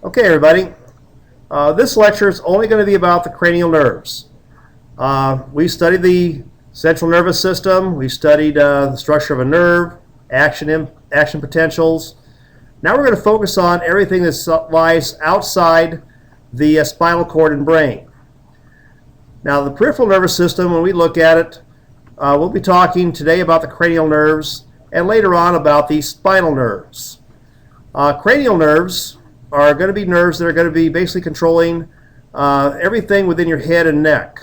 Okay, everybody. This lecture is only going to be about the cranial nerves. We studied the central nervous system. We studied the structure of a nerve, action potentials. Now we're going to focus on everything that lies outside the spinal cord and brain. Now, the peripheral nervous system, when we look at it, we'll be talking today about the cranial nerves and later on about the spinal nerves. Cranial nerves are going to be nerves that are going to be basically controlling everything within your head and neck.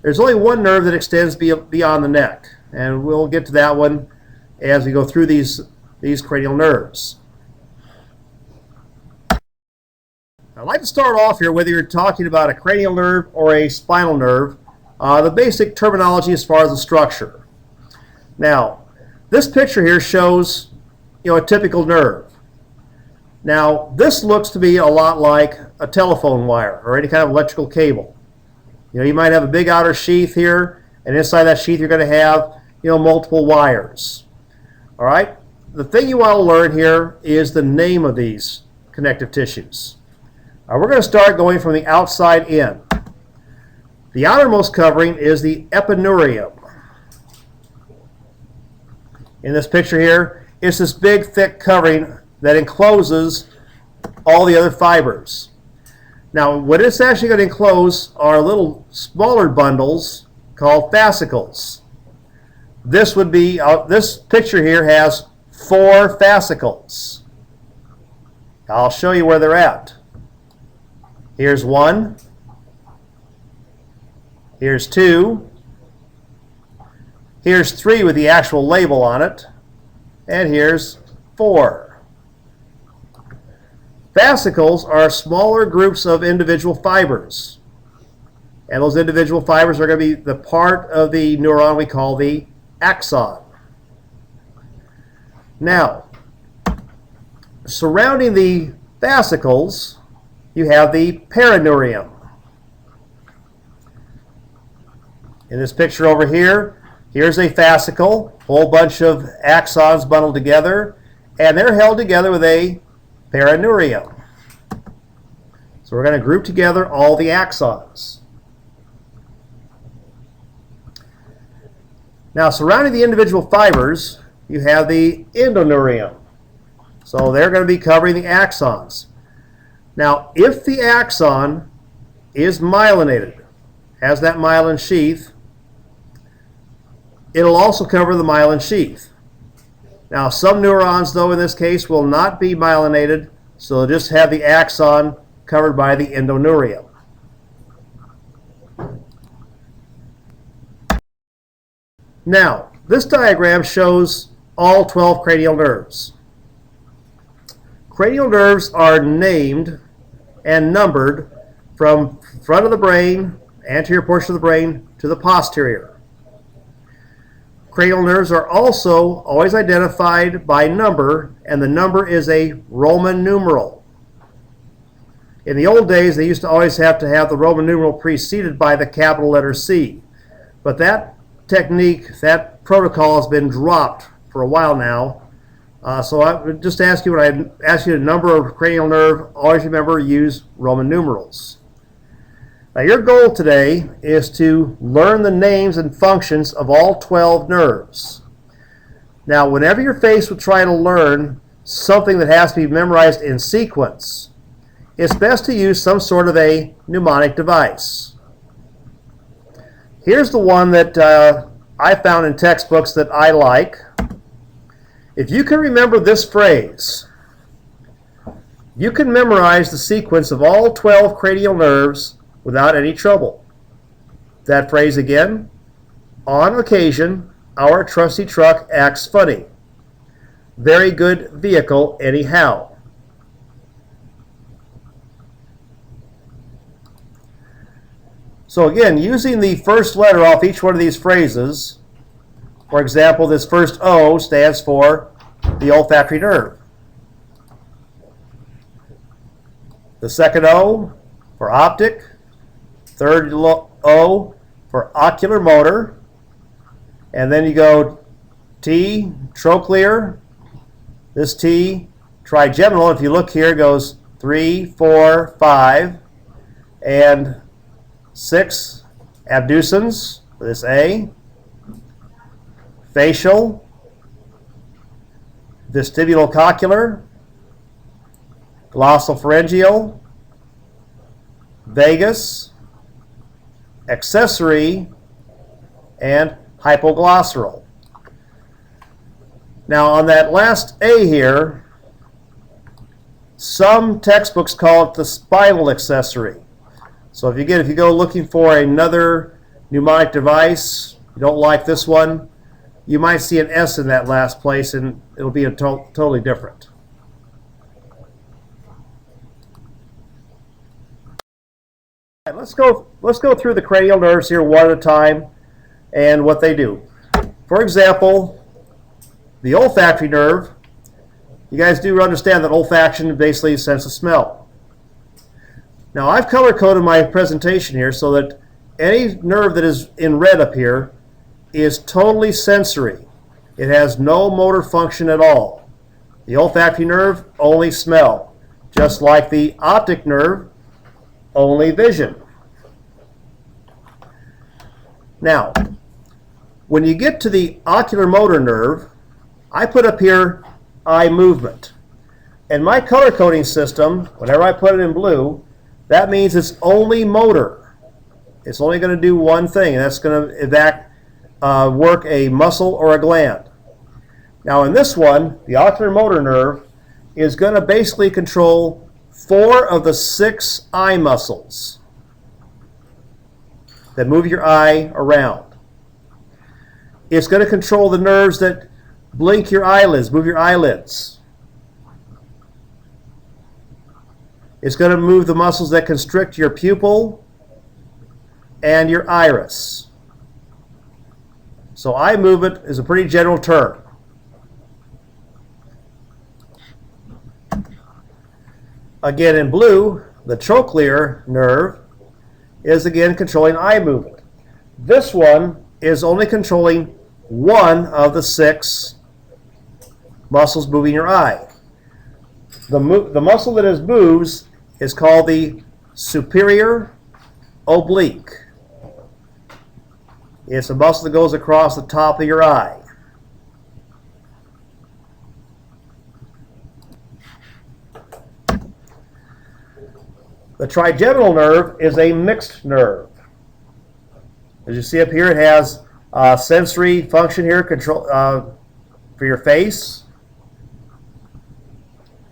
There's only one nerve that extends beyond the neck, and we'll get to that one as we go through these cranial nerves. I'd like to start off here, whether you're talking about a cranial nerve or a spinal nerve, the basic terminology as far as the structure. Now, this picture here shows, a typical nerve. Now, this looks to be a lot like a telephone wire or any kind of electrical cable. You might have a big outer sheath here, and inside that sheath you're going to have, multiple wires. All right? The thing you want to learn here is the name of these connective tissues. We're going to start going from the outside in. The outermost covering is the epineurium. In this picture here, it's this big, thick covering that encloses all the other fibers. Now, what it's actually going to enclose are little smaller bundles called fascicles. This picture here has 4 fascicles. I'll show you where they're at. Here's 1. Here's 2. Here's 3 with the actual label on it. And here's 4. Fascicles are smaller groups of individual fibers. And those individual fibers are going to be the part of the neuron we call the axon. Now, surrounding the fascicles, you have the perineurium. In this picture over here, here's a fascicle, a whole bunch of axons bundled together, and they're held together with a perineurium. So we're going to group together all the axons. Now, surrounding the individual fibers, you have the endoneurium. So they're going to be covering the axons. Now, if the axon is myelinated, has that myelin sheath, it'll also cover the myelin sheath. Now, some neurons, though, in this case, will not be myelinated, so they'll just have the axon covered by the endoneurium. Now, this diagram shows all 12 cranial nerves. Cranial nerves are named and numbered from front of the brain, anterior portion of the brain, to the posterior. Cranial nerves are also always identified by number, and the number is a Roman numeral. In the old days, they used to always have to have the Roman numeral preceded by the capital letter C. But that technique, that protocol has been dropped for a while now. So I would just ask you, when I ask you to number a cranial nerve, always remember to use Roman numerals. Now, your goal today is to learn the names and functions of all 12 nerves. Now, whenever you're faced with trying to learn something that has to be memorized in sequence, it's best to use some sort of a mnemonic device. Here's the one that I found in textbooks that I like. If you can remember this phrase, you can memorize the sequence of all 12 cranial nerves without any trouble. That phrase again: on occasion, our trusty truck acts funny. Very good vehicle anyhow. So again, using the first letter off each one of these phrases, for example, this first O stands for the olfactory nerve. The second O for optic. Third O for ocular motor. And then you go T, trochlear. This T, trigeminal. If you look here, it goes 3, 4, 5, and 6 abducens, this A, facial, vestibulocochlear, glossopharyngeal, vagus, accessory, and hypoglossal. Now on that last A here, some textbooks call it the spinal accessory. So if you go looking for another mnemonic device, you don't like this one, you might see an S in that last place and it'll be totally different. Right, let's go through the cranial nerves here one at a time and what they do. For example, the olfactory nerve, you guys do understand that olfaction basically is sense of smell. Now I've color-coded my presentation here so that any nerve that is in red up here is totally sensory. It has no motor function at all. The olfactory nerve, only smell. Just like the optic nerve, only vision. Now, when you get to the ocular motor nerve, I put up here eye movement. And my color coding system, whenever I put it in blue, that means it's only motor. It's only going to do one thing, and that's going to work a muscle or a gland. Now in this one, the ocular motor nerve is going to basically control 4 of the 6 eye muscles that move your eye around. It's going to control the nerves that blink your eyelids, move your eyelids. It's going to move the muscles that constrict your pupil and your iris. So eye movement is a pretty general term. Again in blue, the trochlear nerve is again controlling eye movement. This one is only controlling 1 of the 6 muscles moving your eye. The muscle that moves is called the superior oblique. It's a muscle that goes across the top of your eye. The trigeminal nerve is a mixed nerve. As you see up here, it has sensory function here, control for your face,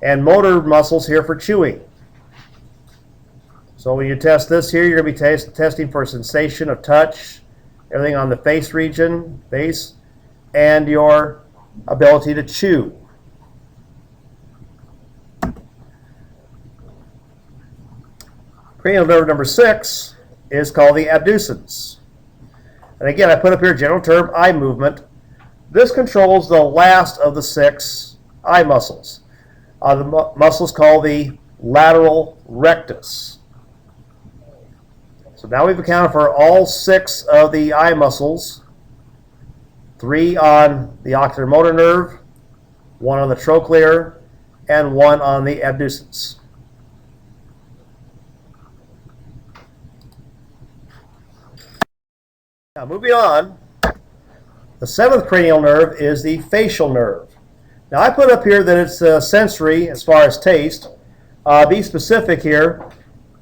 and motor muscles here for chewing. So when you test this here, you're going to be testing for sensation of touch, everything on the face region, and your ability to chew. Cranial nerve number 6 is called the abducens. And again, I put up here general term eye movement. This controls the last of the 6 eye muscles. The muscle is called the lateral rectus. So now we've accounted for all 6 of the eye muscles. 3 on the ocular motor nerve, 1 on the trochlear, and 1 on the abducens. Now moving on, the 7th cranial nerve is the facial nerve. Now I put up here that it's sensory as far as taste. Be specific here.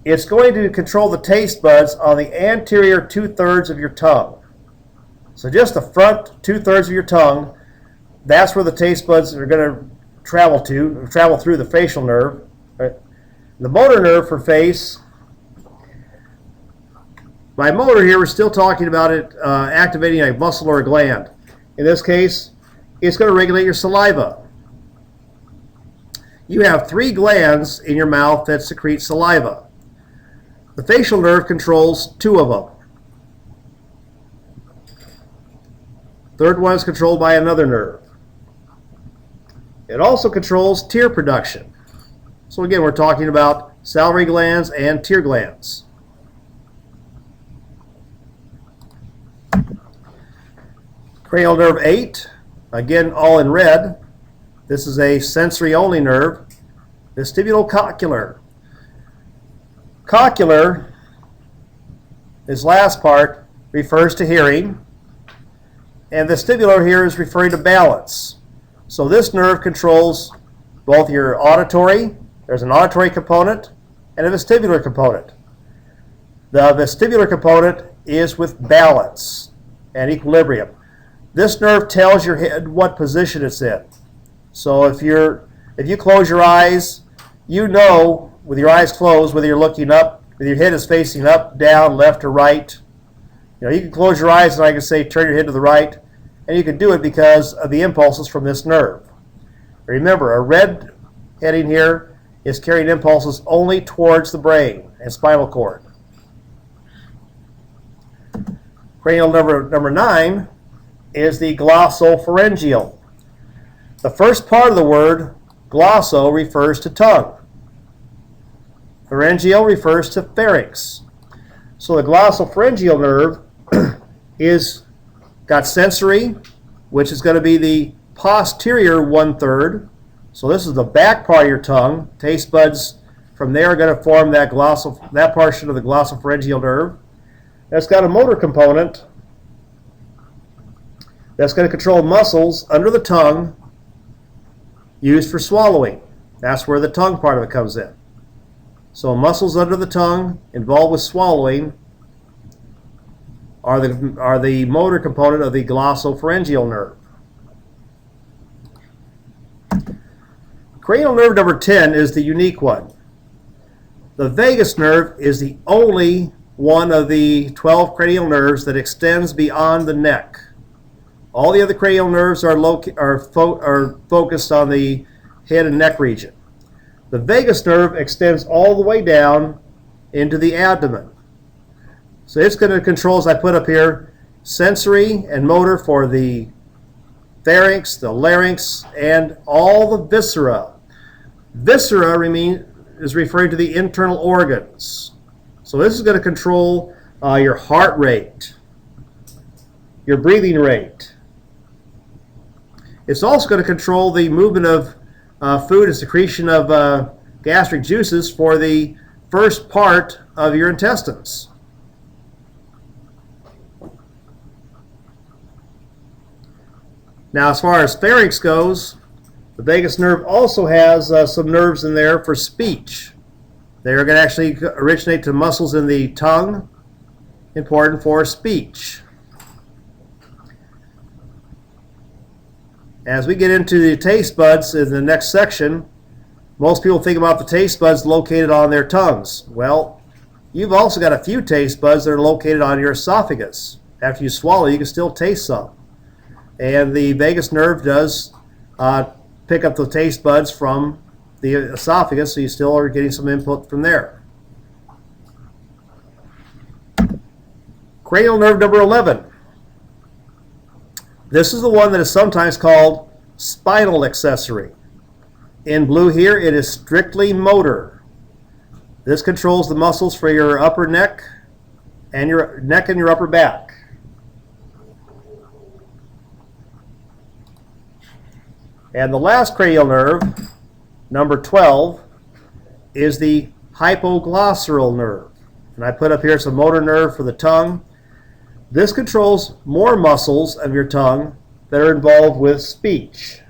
It's going to control the taste buds on the anterior 2/3 of your tongue. So just the front 2/3 of your tongue, that's where the taste buds are going to travel through the facial nerve. Right? The motor nerve for face, by motor here, we're still talking about it activating a muscle or a gland. In this case, it's going to regulate your saliva. You have 3 glands in your mouth that secrete saliva. The facial nerve controls 2 of them. Third one is controlled by another nerve. It also controls tear production. So again, we're talking about salivary glands and tear glands. Cranial nerve 8, again all in red. This is a sensory only nerve. Vestibulocochlear. Cochlear, this last part, refers to hearing, and vestibular here is referring to balance. So this nerve controls both your auditory, there's an auditory component, and a vestibular component. The vestibular component is with balance and equilibrium. This nerve tells your head what position it's in. So if you close your eyes, you know with your eyes closed whether you're looking up, whether your head is facing up, down, left, or right. You know, you can close your eyes and I can say turn your head to the right, and you can do it because of the impulses from this nerve. Remember, a red heading here is carrying impulses only towards the brain and spinal cord. Cranial nerve number 9 is the glossopharyngeal. The first part of the word glosso refers to tongue. Pharyngeal refers to pharynx. So the glossopharyngeal nerve is got sensory, which is going to be the posterior 1/3. So this is the back part of your tongue. Taste buds from there are going to form that portion of the glossopharyngeal nerve. That's got a motor component that's going to control muscles under the tongue used for swallowing. That's where the tongue part of it comes in. So muscles under the tongue involved with swallowing are the motor component of the glossopharyngeal nerve. Cranial nerve number 10 is the unique one. The vagus nerve is the only one of the 12 cranial nerves that extends beyond the neck. All the other cranial nerves are focused on the head and neck region. The vagus nerve extends all the way down into the abdomen. So it's going to control, as I put up here, sensory and motor for the pharynx, the larynx, and all the viscera. Viscera is referring to the internal organs. So this is going to control your heart rate, your breathing rate. It's also going to control the movement of food and secretion of gastric juices for the first part of your intestines. Now, as far as pharynx goes, the vagus nerve also has some nerves in there for speech. They are going to actually originate to muscles in the tongue, important for speech. As we get into the taste buds in the next section, most people think about the taste buds located on their tongues. Well, you've also got a few taste buds that are located on your esophagus. After you swallow, you can still taste some. And the vagus nerve does pick up the taste buds from the esophagus, so you still are getting some input from there. Cranial nerve number 11. This is the one that is sometimes called spinal accessory. In blue here, it is strictly motor. This controls the muscles for your upper neck and your upper back. And the last cranial nerve, number 12, is the hypoglossal nerve. And I put up here some motor nerve for the tongue. This controls more muscles of your tongue that are involved with speech.